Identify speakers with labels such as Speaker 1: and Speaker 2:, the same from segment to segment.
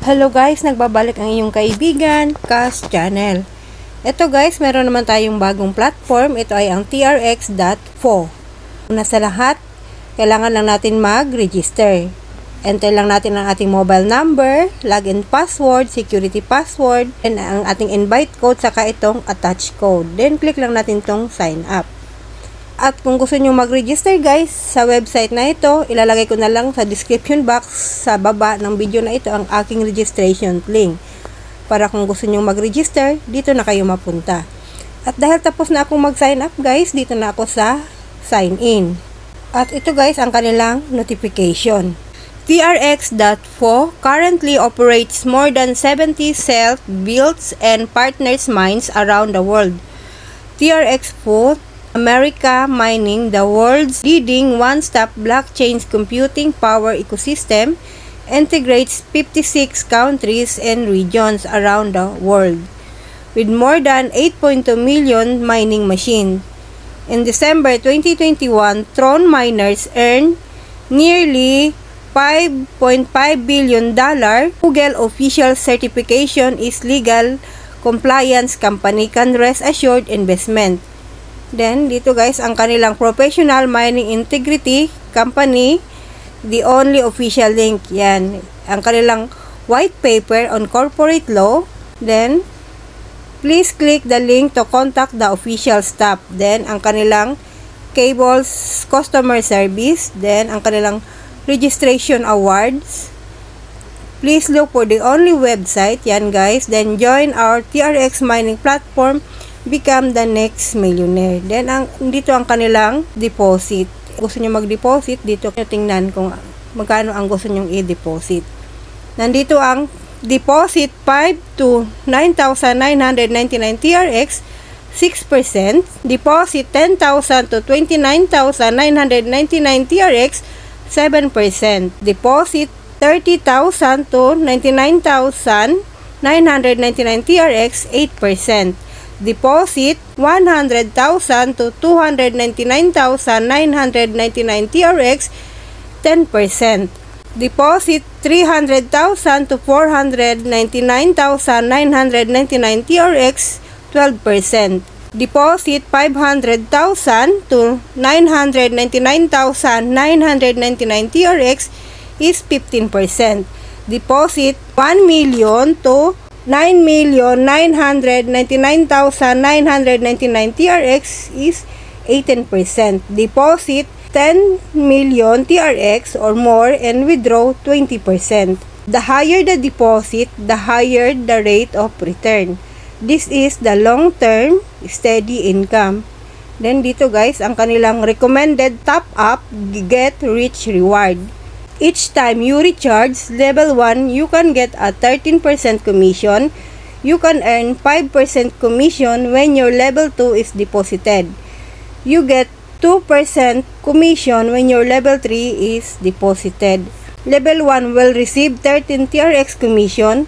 Speaker 1: Hello guys, nagbabalik ang inyong kaibigan, Cass Channel. Ito guys, meron naman tayong bagong platform. Ito ay ang TRX.fo. Una sa lahat, kailangan lang natin mag-register. Enter lang natin ang ating mobile number, login password, security password, and ang ating invite code, saka itong attach code. Then click lang natin itong sign up. At kung gusto nyo mag-register guys, sa website na ito, ilalagay ko na lang sa description box sa baba ng video na ito ang aking registration link. Para kung gusto nyo mag-register, dito na kayo mapunta. At dahil tapos na akong mag-sign up guys, dito na ako sa sign in. At ito guys ang kanilang notification. TRX.fo currently operates more than 70 self-built and partners mines around the world. TRX.fo America Mining, the world's leading one-stop blockchain computing power ecosystem, integrates 56 countries and regions around the world, with more than 8.2 million mining machines. In December 2021, Tron miners earned nearly $5.5 billion. Google official certification is legal compliance company can rest assured investment. Then, dito guys, ang kanilang Professional Mining Integrity Company, the only official link. Yan, ang kanilang white paper on corporate law. Then, please click the link to contact the official staff. Then, ang kanilang cables customer service. Then, ang kanilang registration awards. Please look for the only website. Yan guys. Then, join our TRX mining platform. Become the next millionaire. Then, dito ang kanilang deposit. Gusto nyo mag-deposit, dito tingnan kung magkano ang gusto nyo i-deposit. Nandito ang deposit 5 to 9,999 TRX, 6%. Deposit 10,000 to 29,999 TRX, 7%. Deposit 30,000 to 99,999 TRX, 8%. Deposit 100,000 to 299,999 TRX, 10%. Deposit 300,000 to 499,999 TRX, 12%. Deposit 500,000 to 999,999 TRX is 15%. Deposit 1 million to 9,999,999 TRX is 18%. Deposit 10 million TRX or more and withdraw 20%. The higher the deposit, the higher the rate of return. This is the long-term steady income. Then dito guys, ang kanilang recommended top-up get rich reward. Each time you recharge level 1, you can get a 13% commission. You can earn 5% commission when your level 2 is deposited. You get 2% commission when your level 3 is deposited. Level 1 will receive 13 TRX commission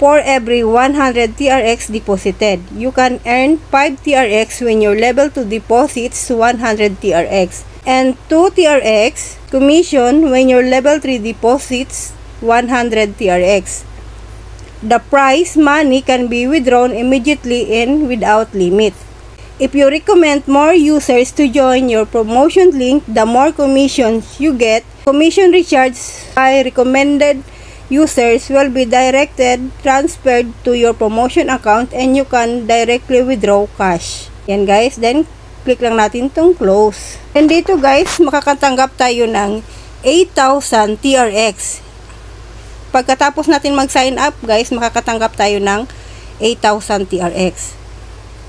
Speaker 1: for every 100 TRX deposited. You can earn 5 TRX when your level 2 deposits 100 TRX. And 2 TRX commission when your level 3 deposits 100 TRX. The prize money can be withdrawn immediately and without limit. If you recommend more users to join your promotion link, the more commissions you get. Commission recharged by recommended users will be transferred to your promotion account and you can directly withdraw cash. Yan guys, then click lang natin itong close. And dito guys, makakatanggap tayo ng 8,000 TRX. Pagkatapos natin mag-sign up guys, makakatanggap tayo ng 8,000 TRX.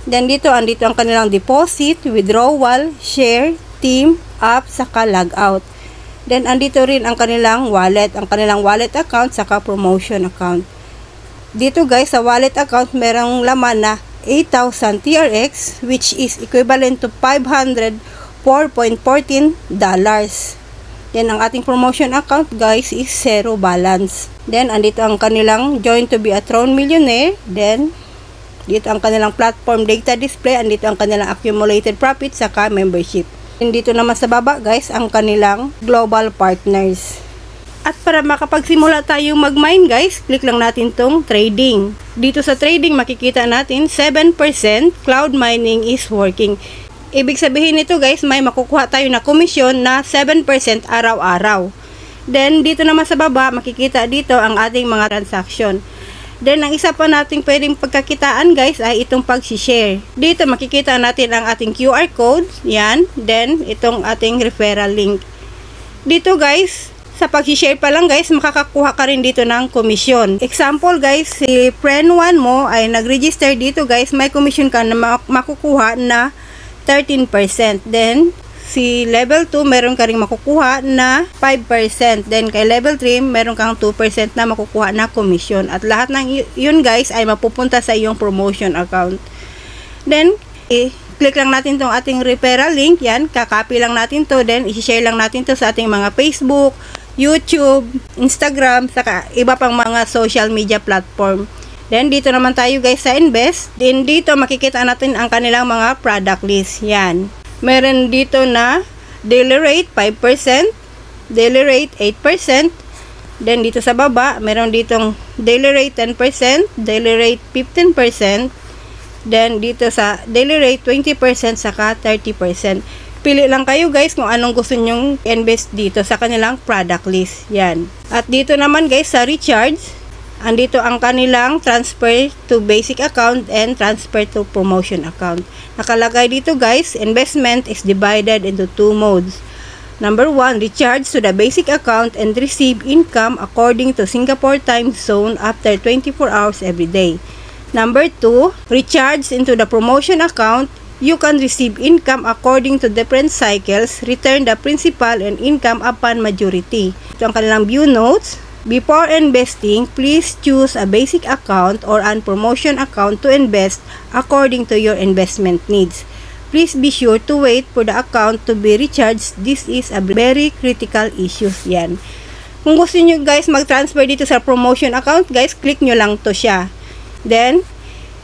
Speaker 1: Then dito, andito ang kanilang deposit, withdrawal, share, team, up, saka logout. Then andito rin ang kanilang wallet account, saka promotion account. Dito guys, sa wallet account, merong laman na 8,000 TRX, which is equivalent to $504.14. Then, ang ating promotion account, guys, is zero balance. Then, andito ang kanilang join to be a Tron millionaire. Then, dito ang kanilang platform data display. Andito ang kanilang accumulated profit, saka membership. And dito naman sa baba, guys, ang kanilang global partners. At para makapagsimula tayo mag-mine guys, click lang natin tong trading. Dito sa trading makikita natin 7% cloud mining is working. Ibig sabihin nito guys, may makukuha tayo na komisyon na 7% araw-araw. Then dito naman sa baba makikita dito ang ating mga transaction. Then ang isa pa nating pwedeng pagkakitaan guys ay itong pag-share. Dito makikita natin ang ating QR code, yan. Then itong ating referral link. Dito guys, sa pag-share pa lang guys, makakakuha ka rin dito ng komisyon. Example guys, si friend 1 mo ay nag-register dito guys, may komisyon ka na makukuha na 13%. Then, si level 2, meron ka rin makukuha na 5%. Then, kay level 3, meron kang 2% na makukuha na komisyon. At lahat ng yun guys ay mapupunta sa iyong promotion account. Then, click lang natin tong ating referral link. Yan, kakopy lang natin to. Then, i-share lang natin to sa ating mga Facebook, YouTube, Instagram, saka iba pang mga social media platform. Then, dito naman tayo guys sa invest. Then, dito makikita natin ang kanilang mga product list. Yan. Meron dito na daily rate 5%, daily rate 8%. Then, dito sa baba, meron ditong daily rate 10%, daily rate 15%. Then, dito sa daily rate 20%, saka 30%. Pili lang kayo guys kung anong gusto nyong invest dito sa kanilang product list. Yan. At dito naman guys sa recharge, andito ang kanilang transfer to basic account and transfer to promotion account. Nakalagay dito guys, investment is divided into two modes. Number 1, recharge to the basic account and receive income according to Singapore time zone after 24 hours every day. Number 2, recharge into the promotion account. You can receive income according to different cycles, return the principal and income upon majority. Ito ang kanilang view notes. Before investing, please choose a basic account or an promotion account to invest according to your investment needs. Please be sure to wait for the account to be recharged. This is a very critical issue. Yan. Kung gusto nyo guys mag-transfer dito sa promotion account, guys, click nyo lang to siya. Then,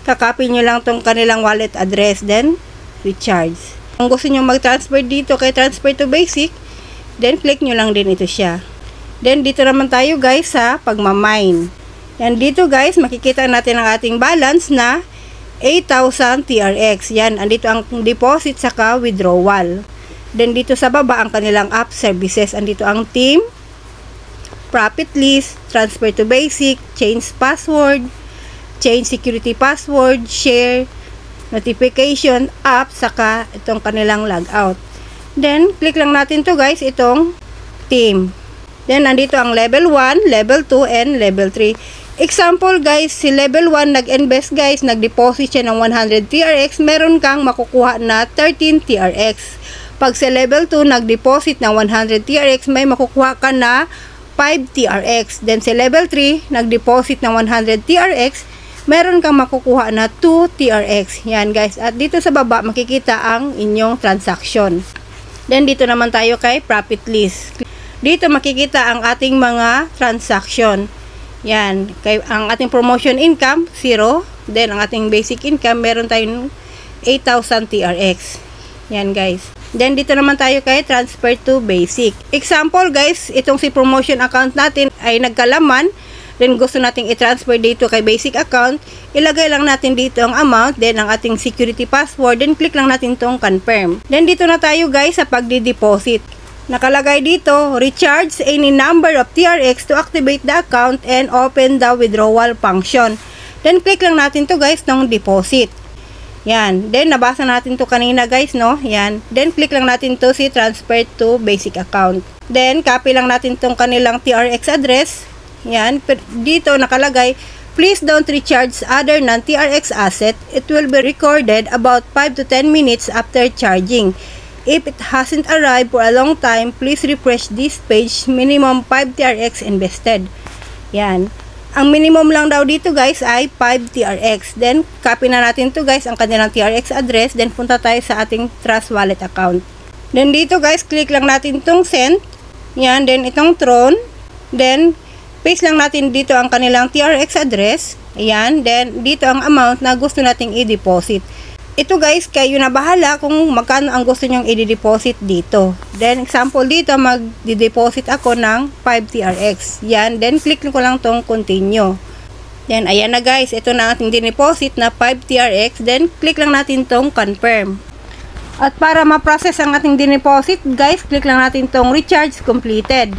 Speaker 1: kakopy nyo lang tong kanilang wallet address, then recharge. Kung gusto nyo mag-transfer dito kay transfer to basic, then click nyo lang din ito siya. Then dito naman tayo guys sa pagmamine. Yan, dito guys makikita natin ang ating balance na 8,000 TRX. Yan, andito ang deposit saka withdrawal. Then dito sa baba ang kanilang app services. Andito ang team, profit list, transfer to basic, change password, change security password, share, notification, app, saka itong kanilang logout. Then, click lang natin to guys, itong team. Then, nandito ang level 1, level 2, and level 3. Example guys, si level 1 nag-invest guys, nag-deposit siya ng 100 TRX, meron kang makukuha na 13 TRX. Pag si level 2 nag-deposit ng 100 TRX, may makukuha ka na 5 TRX. Then, si level 3 nag-deposit ng 100 TRX, meron kang makukuha na 2 TRX. Yan guys. At dito sa baba, makikita ang inyong transaction. Then, dito naman tayo kay profit list. Dito makikita ang ating mga transaction. Yan. Ang ating promotion income, 0. Then, ang ating basic income, meron tayong 8,000 TRX. Yan guys. Then, dito naman tayo kay transfer to basic. Example guys, itong si promotion account natin ay nagkalaman. Then, gusto nating i-transfer dito kay basic account. Ilagay lang natin dito ang amount, then ang ating security password, then click lang natin tong confirm. Then, dito na tayo guys sa pagdi-deposit. Nakalagay dito, recharge any number of TRX to activate the account and open the withdrawal function. Then, click lang natin to guys ng deposit. Yan. Then, nabasa natin to kanina guys, no? Yan. Then, click lang natin to si transfer to basic account. Then, copy lang natin tong kanilang TRX address. Yan, dito nakalagay, please don't recharge other non-TRX asset. It will be recorded about 5 to 10 minutes after charging. If it hasn't arrived for a long time, please refresh this page. Minimum 5 TRX invested. Yan. Ang minimum lang daw dito guys ay 5 TRX. Then, copy na natin to guys ang kanilang TRX address. Then, punta tayo sa ating Trust Wallet account. Then, dito guys, click lang natin itong send. Yan. Then, itong Tron. Then, paste lang natin dito ang kanilang TRX address. Ayan. Then, dito ang amount na gusto nating i-deposit. Ito guys, kayo na bahala kung magkano ang gusto nyong i-deposit dito. Then, example dito, mag-deposit ako ng 5 TRX. Yan, then click ko lang tong continue. Then, ayan na guys, ito na ating dineposit na 5 TRX. Then, click lang natin tong confirm. At para ma-process ang ating dineposit, guys, click lang natin tong recharge completed.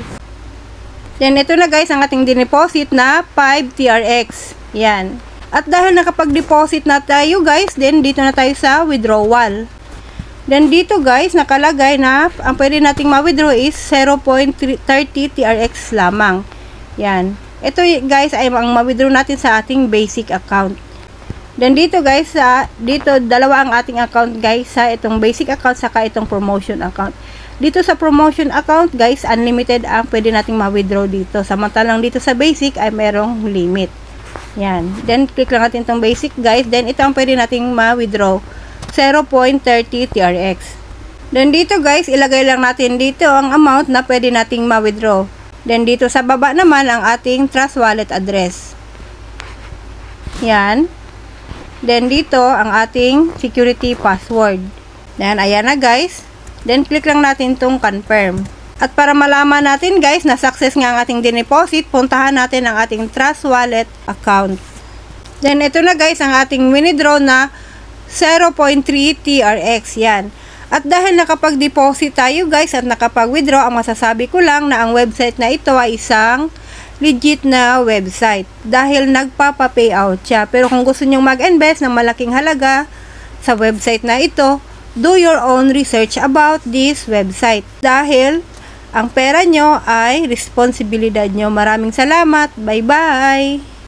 Speaker 1: Then, ito na guys, ang ating dineposit na 5 TRX. Yan. At dahil nakapag-deposit na tayo guys, then dito na tayo sa withdrawal. Then dito guys, nakalagay na ang pwede nating ma-withdraw is 0.30 TRX lamang. Yan. Ito guys ay ang ma-withdraw natin sa ating basic account. Then dito guys, dito dalawa ang ating account guys, sa itong basic account saka itong promotion account. Dito sa promotion account guys, unlimited ang pwede nating ma-withdraw dito. Samantalang dito sa basic ay merong limit. Yan. Then, click lang natin itong basic guys. Then, ito ang pwede nating ma-withdraw. 0.30 TRX. Then, dito guys, ilagay lang natin dito ang amount na pwede nating ma-withdraw. Then, dito sa baba naman ang ating Trust Wallet address. Yan. Then, dito ang ating security password. Then, ayan na guys. Then, click lang natin itong confirm. At para malaman natin guys na success nga ang ating dineposit, puntahan natin ang ating Trust Wallet account. Then ito na guys ang ating withdraw na 0.3 TRX. Yan. At dahil nakapag-deposit tayo guys at nakapag-withdraw, ang masasabi ko lang na ang website na ito ay isang legit na website. Dahil nagpapa-payout siya. Pero kung gusto nyong mag-invest ng malaking halaga sa website na ito, do your own research about this website. Dahil ang pera nyo ay responsibilidad nyo. Maraming salamat. Bye-bye!